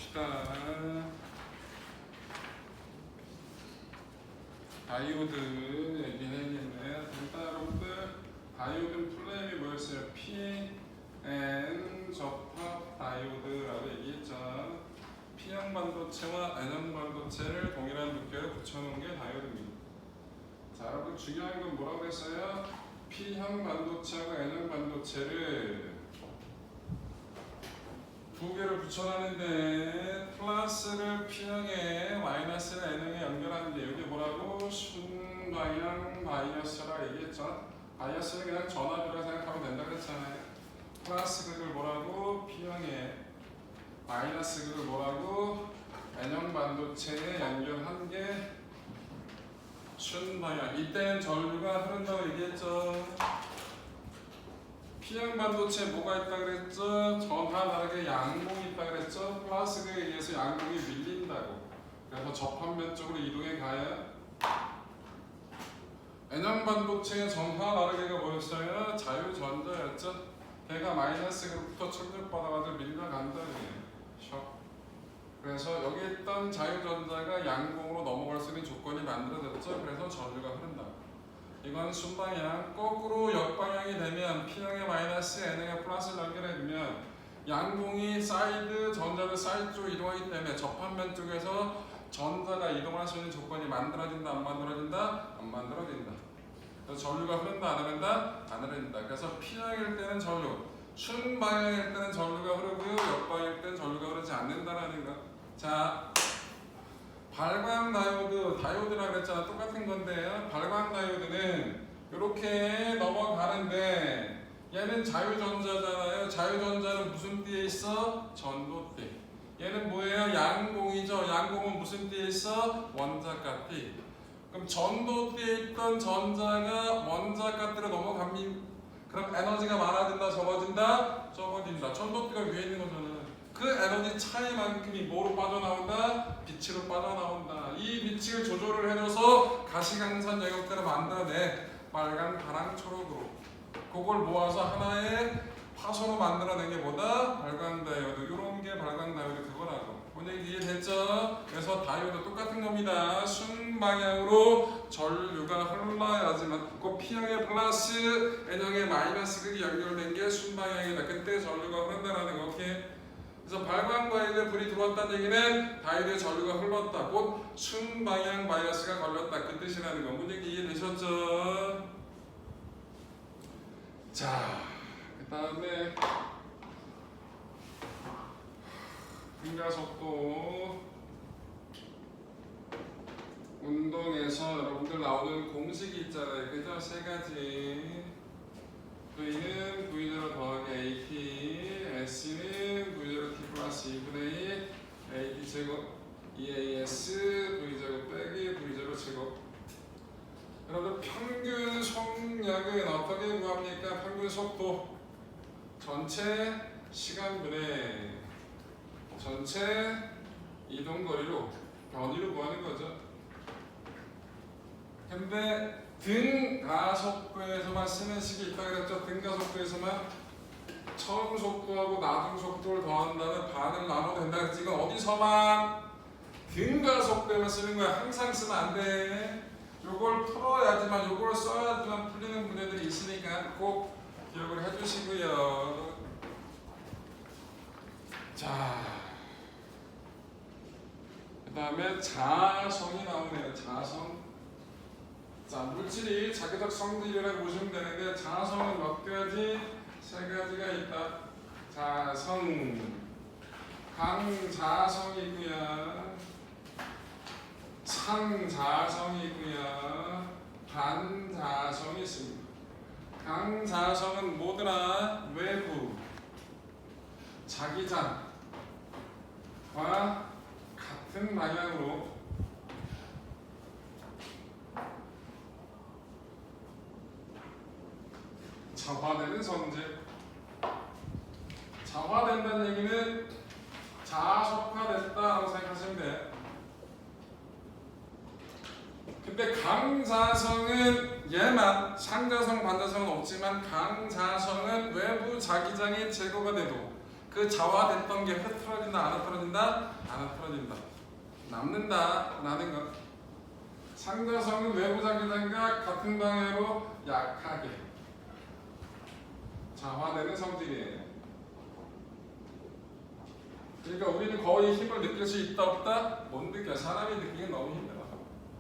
봅시다. 다이오드 얘기해야겠네. 일단 여러분들 다이오드 플레임이 뭐였어요? PN 접합 다이오드라고 얘기했죠. P형 반도체와 N형 반도체를 동일한 두께로 붙여놓은 게 다이오드입니다. 자, 여러분 중요한 건 뭐라고 했어요? P형 반도체하고 N형 반도체를 두 개를 붙여놨는데 플러스를 P형에 마이너스를 N형에 연결하는데 이게 뭐라고? 순방향 바이어스라 얘기했죠. 바이어스는 그냥 전압이라 생각하면 된다 그랬잖아요. 플러스 극을 뭐라고? P형에 마이너스 극을 뭐라고? N형 반도체에 연결한 게 순방향. 이때는 전류가 흐른다고 얘기했죠. P형 반도체 뭐가 있다 그랬죠? 전하 다르게 양봉이 있다 그랬죠? 플러스에 의해서 양봉이 밀린다고. 그래서 접합면 쪽으로 이동해 가야. N형 반도체의 전하 다르게가 뭐였어요? 자유전자였죠? 걔가 마이너스부터 충격받아가지고 밀려간다 그래요. 그래서 여기 있던 자유전자가 양봉으로 넘어갈 수 있는 조건이 만들어졌죠? 그래서 전류가 흐른다. 이건 순방향. 거꾸로 역방향이 되면 P형의 마이너스, N형의 플러스를 연결해주면 양봉이 사이드, 전자를 사이드 쪽으로 이동하기 때문에 접합면 쪽에서 전자가 이동할 수 있는 조건이 만들어진다, 안 만들어진다? 안 만들어진다. 그래서 전류가 흐른다, 안 흐른다? 안 흐른다. 그래서 P형일 때는 전류, 순방향일 때는 전류가 흐르고요, 역방향일 때는 전류가 흐르지 않는다라는 거. 자, 발광 다이오드, 다이오드라 그랬잖아. 똑같은 건데요. 발광 다이오드는 이렇게 넘어가는데 얘는 자유전자잖아요. 자유전자는 무슨 띠에 있어? 전도띠. 얘는 뭐예요? 양봉이죠. 양봉은 무슨 띠에 있어? 원자가 띠. 그럼 전도띠에 있던 전자가 원자가 띠로 넘어갑니다. 그럼 에너지가 많아진다, 적어진다? 적어진다. 전도띠가 위에 있는 거잖아. 그 에너지 차이만큼이 뭐로 빠져나온다? 빛으로 빠져나온다. 이 빛을 조절을 해줘서 가시광선 영역대로 만들어내. 빨강, 파랑, 초록으로. 그걸 모아서 하나의 화소로 만들어낸 게 뭐다? 발광 다이오드. 이런 게 발광 다이오드 그거라고. 오늘 이해됐죠? 그래서 다이오드 똑같은 겁니다. 순방향으로 전류가 흘러야지만 그 P형의 플러스, N형의 마이너스 극이 연결된 게 순방향이다. 그때 전류가 흐른다는 거. 오케이? 그래서 발광 다이오드에 불이 들어왔다는 얘기는 다이오드에 전류가 흘렀다. 곧 순방향 바이어스가 걸렸다. 그 뜻이라는 거. 문제 이해되셨죠? 자, 그 다음에 분자속도 운동에서 여러분들 나오는 공식이 있잖아요. 그죠? 세 가지. V는 V0 더하기 AT, S는 V0 T 플러스 2분의 2, AT 제곱, EAS, V0 빼기 V0 제곱. 여러분 평균 속력은 어떻게 구합니까? 평균 속도 전체 시간분의 전체 이동거리로 변이로 구하는 거죠. 근데 등가속도에서만 쓰는 식이 있다 그랬죠. 등가속도에서만 처음 속도하고 나중 속도를 더한다면 반을 나눠도 된다 그랬지. 이건 어디서만? 등가속도에만 쓰는 거야. 항상 쓰면 안 돼. 요걸 풀어야지만, 요걸 써야지만 풀리는 문제들이 있으니까 꼭 기억을 해주시고요. 자, 그 다음에 자성이 나오네요. 자성. 자, 물질이 자기적 성질이라고 보시면 되는데 자성은 몇 가지? 세 가지가 있다. 자성, 강자성이 있고요, 상자성이 있고요, 반자성이 있습니다. 강자성은 뭐더라? 외부 자기장과 같은 방향으로 자화되는 성질. 자화된다는 얘기는 자석화됐다라고 생각하시면 돼. 근데 강자성은 얘만, 상자성, 반자성은 없지만 강자성은 외부 자기장이 제거가 돼도 그 자화됐던 게 흐트러진다 안 흐트러진다? 안 흐트러진다. 남는다 라는 것. 상자성은 외부 자기장과 같은 방향으로 약하게 자화되는 성질이에요. 그러니까 우리는 거의 힘을 느낄 수 있다 없다? 못 느껴. 사람이 느끼기 너무 힘들어.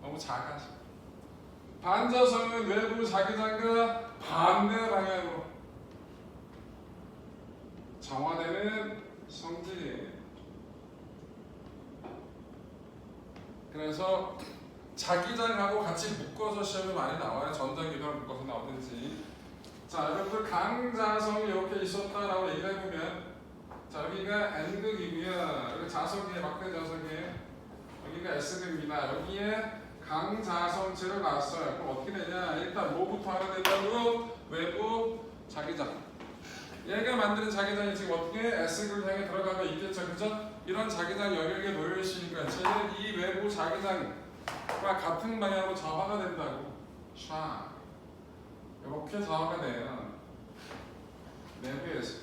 너무 작아져. 반자성은 외부 자기장과 반대 방향으로 정화되는 성질이에요. 그래서 자기장하고 같이 묶어서 시험에 많이 나와요. 전자기랑 묶어서 나오든지. 자, 여러분들 강자성이 이렇게 있었다라고 얘기를 해보면, 자, 여기가 N극이고요. 여기 자석이에요. 막대 자석이에요. 여기가 S극입니다. 여기에 강자성체를 놨어요. 그럼 어떻게 되냐? 일단 뭐부터 하나 된다고? 외부 자기장. 얘가 만드는 자기장이 지금 어떻게 S극 향해 들어가고 있겠죠, 그죠? 이런 자기장 영역에 놓여 있으니까 쟤는 이 외부 자기장과 같은 방향으로 자화가 된다고. 샤. 이렇게 자화가 돼요. 내부에서.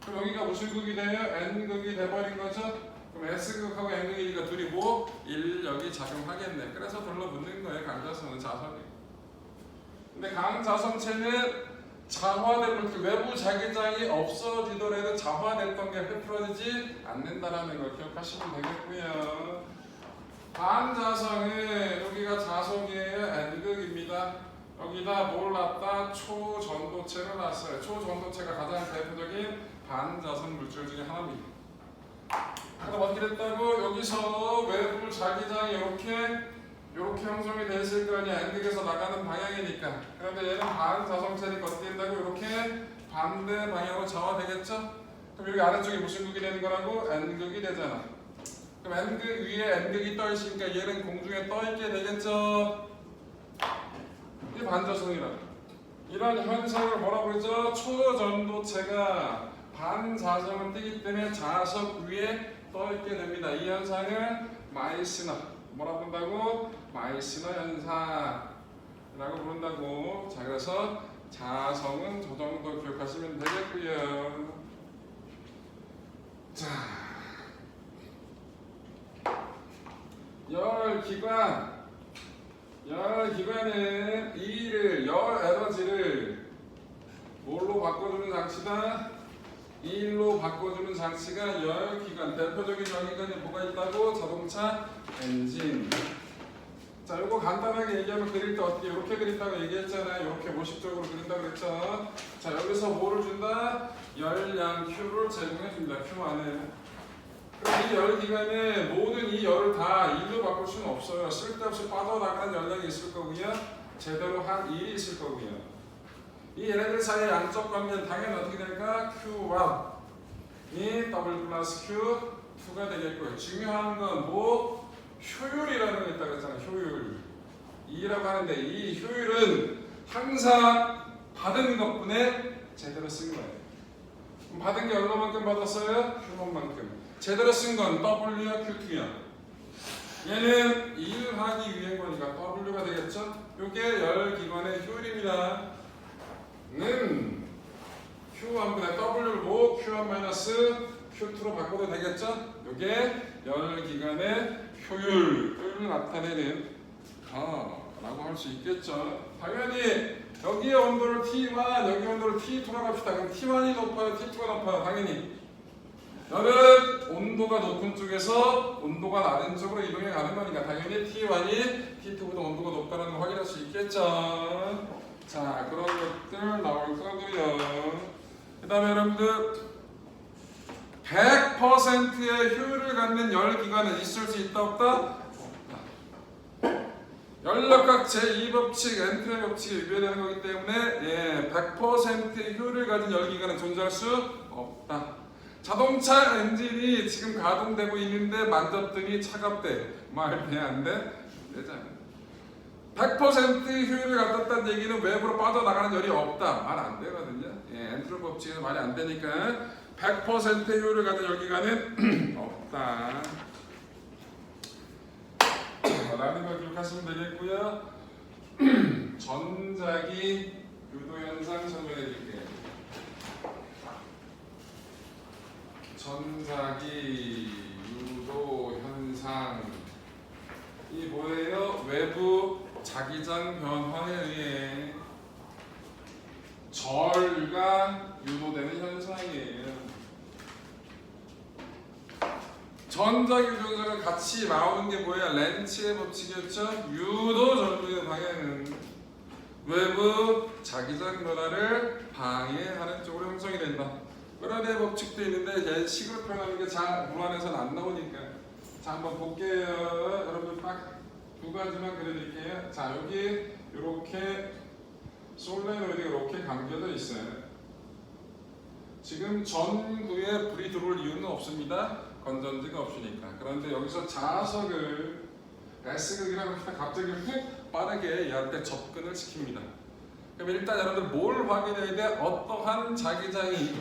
그럼 여기가 무슨 극이 돼요? N극이 돼버린 거죠? 그럼 S극하고 N극이니까 둘이 뭐? 인력이 작용하겠네. 그래서 둘러붙는 거예요. 강자성은 자석이. 근데 강자성체는 자화된 물질, 외부 자기장이 없어지더라도 자화됐던 게 흐트러지지 않는다라는 걸 기억하시면 되겠고요. 반자성은 여기가 자석이에요. N극입니다. 여기다 뭘 놨다? 초전도체를 놨어요. 초전도체가 가장 대표적인 반자성 물질 중에 하나입니다. 그럼 어떻게 됐다고? 여기서 외부 자기장이 이렇게 형성이 되어 있을 거 아니야. N극에서 나가는 방향이니까. 그런데 얘는 반자성체니까 어떻게 된다고? 이렇게 반대 방향으로 자화되겠죠? 그럼 여기 아래쪽에 무슨 극이 되는 거라고? N극이 되잖아. 그럼 N극 위에 N극이 떠 있으니까 얘는 공중에 떠 있게 되겠죠? 이게 반자성이라. 이런 현상을 뭐라고 그러죠? 초전도체가 반자성을 띠기 때문에 자석 위에 떠 있게 됩니다. 이 현상을 마이스너 뭐라고 부른다고? 마이스너 현상이라고 부른다고. 자, 그래서 자성은 저 정도 기억하시면 되겠고요. 자, 열기관은 열 에너지를 뭘로 바꿔주는 장치다? 일로 바꿔주는 장치가 열기관. 대표적인 열기관이 뭐가 있다고? 자동차 엔진. 자, 이거 간단하게 얘기하면 그릴 때 어떻게 이렇게 그린다고 얘기했잖아요. 이렇게 모식적으로 그린다고 그랬죠. 자, 여기서 뭐를 준다? 열량 Q를 제공해 줍니다. Q 안에. 그럼 이 열기관에 모든 이 열을 다 일로 바꿀 수는 없어요. 쓸데없이 빠져나가는 열량이 있을 거고요. 제대로 한 일이 있을 거고요. 이 얘네들 사이의 양적 관계는 당연히 어떻게 될까? Q1이 W 플러스 Q2가 되겠고요. 중요한 건 뭐? 효율이라는 거 있다고 했잖아요. 효율. E라고 하는데 이 효율은 항상 받은 것분에 제대로 쓴 거예요. 그럼 받은 게 얼마만큼 받았어요? Q1만큼. 제대로 쓴 건 W야 Q2야. 얘는 일을 하기 위한 거니까 W가 되겠죠? 이게 열기관의 효율입니다. 는 Q1분의 W를 뭐 Q1-Q2로 바꿔도 되겠죠? 이게 열기관의 효율을 나타내는 라고 할 수 있겠죠. 당연히 여기의 온도를 T1, 여기 온도를 T2라고 합시다. 그럼 T1이 높아요? T2가 높아요? 당연히 열은 온도가 높은 쪽에서 온도가 낮은 쪽으로 이동해 가는 거니까 당연히 T1이 T2보다 온도가 높다는 걸 확인할 수 있겠죠. 자, 그런 것들 나올 거고요. 그 다음에 여러분들 100%의 효율을 갖는 열기관은 있을 수 있다 없다? 연력학 제2법칙, 엔트로피 법칙에 위배되는 거기 때문에 100%의 효율을 가진 열기관은 존재할 수 없다. 자동차 엔진이 지금 가동되고 있는데 만졌더니 차갑대. 말 돼? 안 돼? 되잖아. 100% 효율을 갖췄다는 얘기는 외부로 빠져나가는 열이 없다. 말 안 되거든요. 엔트로피 법칙에서 말이 안 되니까 100%의 효율을 가진 열기관은 없다. 라는 걸 기억하시면 되겠고요. 전자기 유도현상 설명해 드릴게요. 전자기 유도 현상 이 뭐예요? 외부 자기장 변화에 의해 전류가 유도되는 현상이에요. 전자기 유도전자가 같이 나오는 게 뭐야? 렌츠의 법칙이었죠? 유도 전류의 방향은 외부 자기장 변화를 방해하는 쪽으로 형성이 된다. 패러데이 법칙도 있는데 얘 식으로 표현하는 게 잘 문안에서는 안 나오니까. 자, 한번 볼게요. 여러분 딱 두 가지만 그려드릴게요. 자, 여기 이렇게 솔레노이드가 이렇게 감겨져 있어요. 지금 전구에 불이 들어올 이유는 없습니다. 건전지가 없으니까. 그런데 여기서 자석을 S극이라고 하면 갑자기 훅 빠르게 얘한테 접근을 시킵니다. 그럼 일단 여러분들 뭘 확인해야 돼? 어떠한 자기장이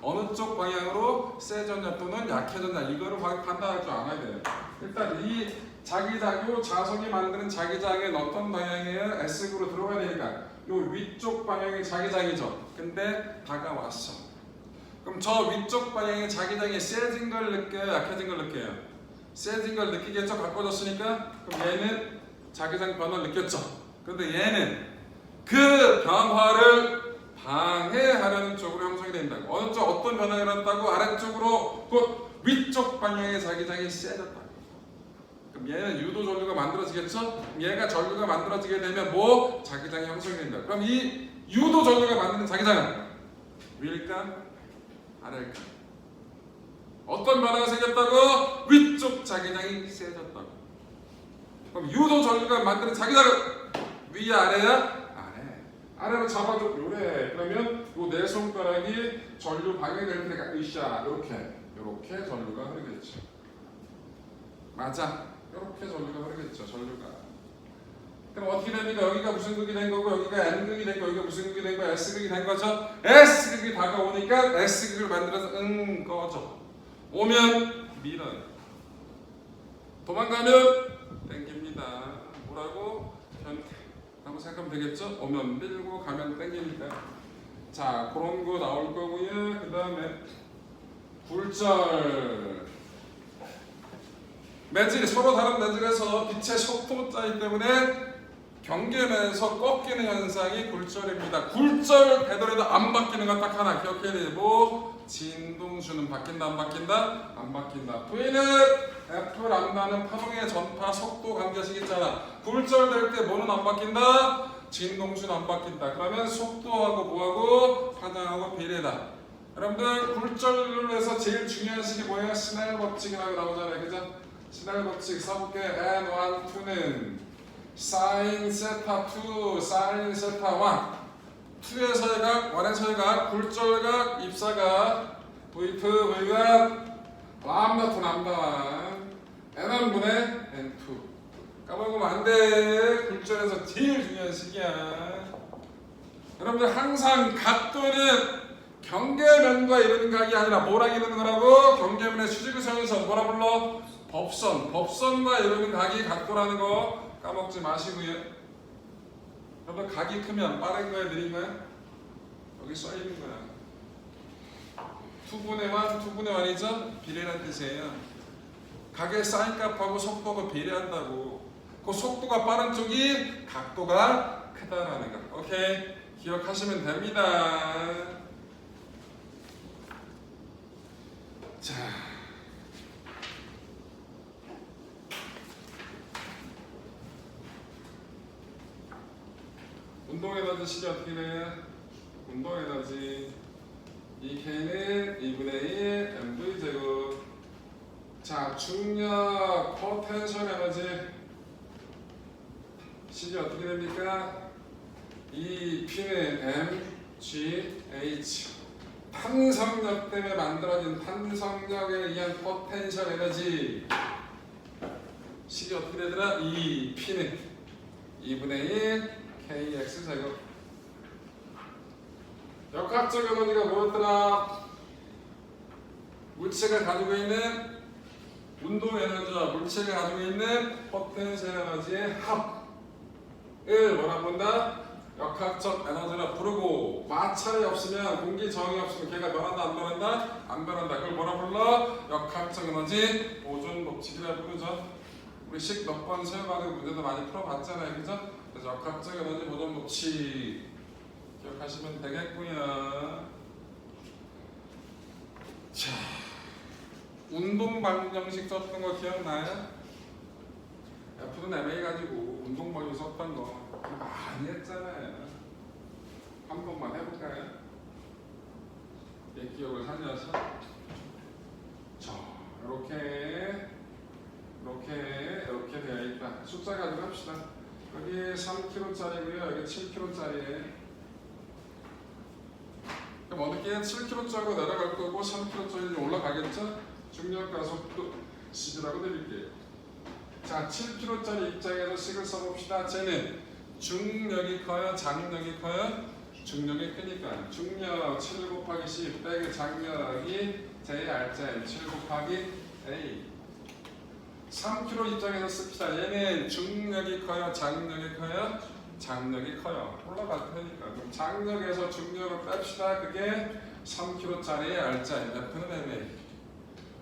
어느 쪽 방향으로 세졌냐 또는 약해졌냐 이거를 판단할 줄 알아야 돼요. 일단 이 자기장, 요 자석이 만드는 자기장은 어떤 방향이에요? S극으로 들어가야 되니까 요 위쪽 방향이 자기장이죠. 근데 다가왔어. 그럼 저 위쪽 방향의 자기장이 세진 걸 느껴요? 약해진 걸 느껴요? 세진 걸 느끼겠죠? 가까워졌으니까. 그럼 얘는 자기장 변화를 느꼈죠. 그런데 얘는 그 변화를 방해하려는 쪽으로 형성이 된다고. 어느 쪽 어떤 변화가 일어났다고? 아래쪽으로 곧 위쪽 방향의 자기장이 세졌다. 그럼 얘는 유도 전류가 만들어지겠죠? 얘가 전류가 만들어지게 되면 뭐? 자기장이 형성이 된다. 그럼 이 유도 전류가 만드는 자기장은 위일까? 아래일까? 어떤 변화가 생겼다고? 위쪽 자기장이 세졌다고. 그럼 유도 전류가 만드는 자기장은 위야 아래야? 아래로 잡아줘. 요래. 그러면 요 네 손가락이 전류 방해될 때가 으쌰. 요렇게 전류가 흐르겠죠. 맞아. 요렇게 전류가 흐르겠죠. 전류가. 그럼 어떻게 됩니까? 여기가 무슨 극이 된 거고 여기가 N극이 된 거, 여기가 무슨 극이 된 거, S극이 된 거죠. S극이 다가오니까 S극을 만들어서 꺼져. 오면 밀어요. 도망가면 땡깁니다. 뭐라고? 한번 생각하면 되겠죠? 오면 밀고 가면 땡기니까. 자, 그런 거 나올 거고요. 그 다음에 굴절. 매질, 서로 다른 매질에서 빛의 속도 차이 때문에 경계면에서 꺾이는 현상이 굴절입니다. 굴절 되더라도 안 바뀌는 건 딱 하나 기억해야 되고, 진동수는 바뀐다 안 바뀐다? 안 바뀐다. V는 F 람다는 파동의 전파 속도 관계식 있잖아. 굴절될 때 뭐는 안 바뀐다? 진동수는 안 바뀐다. 그러면 속도하고 뭐하고 파장하고 비례다. 여러분들 굴절을 해서 제일 중요한 식이 뭐예요? 스넬 법칙이라고 나오잖아요. 그죠? 스넬 법칙 써볼게. N1, 2는 사인 세타 2, 사인 세타 1. 2에서의 각, 1에서의 각, 굴절각, 입사각, V2, V각, 람다 2, 람다 1, N1분의 N2. 까먹으면 안 돼. 굴절에서 제일 중요한 식이야. 여러분들 항상 각도는 경계면과 이루는 각이 아니라 뭐랑 이루는 거라고? 경계면의 수직을 세워서 뭐라 불러? 법선. 법선과 이루는 각이 각도라는 거 까먹지 마시고요. 여러분 각이 크면 빠른 거야 느린 거야? 여기 써 있는 거야. 2분의 1, 2분의 1이죠? 비례라는 뜻이에요. 각의 사인 값하고 속도가 비례한다고. 그 속도가 빠른 쪽이 각도가 크다라는 거. 오케이? 기억하시면 됩니다. 자, 운동 에너지 식이 어떻게 돼? 운동 에너지 이 K는 2분의 1 mv 제곱. 자, 중력 포텐셜 에너지 식이 어떻게 됩니까? 이 P는 mgh. 탄성력 때문에 만들어진 탄성력에 의한 포텐셜 에너지 식이 어떻게 되더라? 이 P는 2분의 1 kx 제곱. 역학적 에너지가 뭐였더라? 물체가 가지고 있는 운동 에너지와 물체가 가지고 있는 포텐셜 에너지의 합을 뭐라 본다? 역학적 에너지를 부르고 마찰이 없으면 공기 저항이 없으면 걔가 변한다 안 변한다? 안 변한다. 그걸 뭐라 불러? 역학적 에너지 보존 법칙이라 부르죠. 우리 식 몇 번 사용하는 문제도 많이 풀어봤잖아요, 그죠? 그래서 역학적 에너지 보존 법칙 기억하시면 되겠고요. 자, 운동 방정식 썼던 거 기억나요? F는 MA 가지고 운동 방정식 썼던 거 많이 했잖아요. 한 번만 해볼까요? 옛 기억을 살려서. 자, 이렇게 되어 있다. 숫자 가지고 합시다. 여기 3kg짜리고요. 여기 7kg짜리에. 그럼 어느 게 7kg짜리로 내려갈 거고 3kg짜리 올라가겠죠? 중력 가속도 10이라고 드릴게요. 자, 7kg짜리 입장에서 식을 써봅시다. 쟤는 중력이 커요? 장력이 커요? 중력이 크니까 중력 7 곱하기 10 빼기 장력이 JRZ 7 곱하기 A. 3kg 입장에서 씁시다. 얘는 중력이 커요? 장력이 커요? 장력이 커요. 올라갈 테니까. 그럼 장력에서 중력을 뺍시다. 그게 3kg짜리 RZ F는 MA.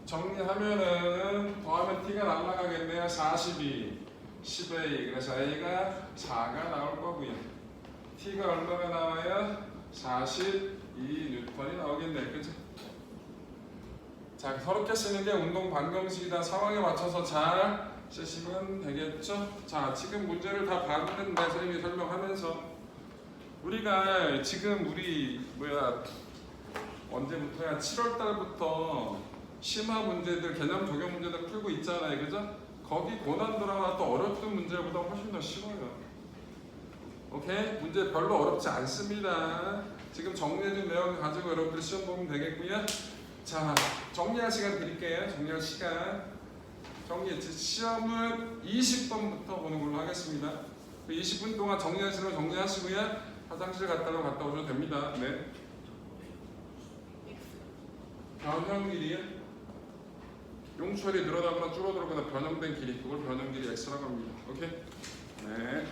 정리하면은 더하면 T가 날라가겠네요. 42 10A. 그래서 A가 4가 나올 거고요. T가 얼마가 나와요? 42N이 나오겠네. 그죠? 자, 서럽게 쓰는 게 운동 방정식이다. 상황에 맞춰서 잘 쓰시면 되겠죠? 자, 지금 문제를 다 봤는데 선생님이 설명하면서 우리가 지금 언제부터야? 7월달부터 심화 문제들, 개념 적용 문제들 풀고 있잖아요. 그죠? 거기 고난도라나 또 어렵던 문제보다 훨씬 더 쉬워요. 오케이? 문제 별로 어렵지 않습니다. 지금 정리해준 내용 가지고 여러분들 시험 보면 되겠고요. 자, 정리할 시간 드릴게요. 정리할 시간. 시험은 20번부터 보는 걸로 하겠습니다. 20분 동안 정리하시면 정리하시고요. 화장실 갔다 오셔도 됩니다. 네. 변형길이요? 용출이 늘어나거나 줄어들거나 변형된 길이, 그걸 변형길이 X라고 합니다. 오케이? 네.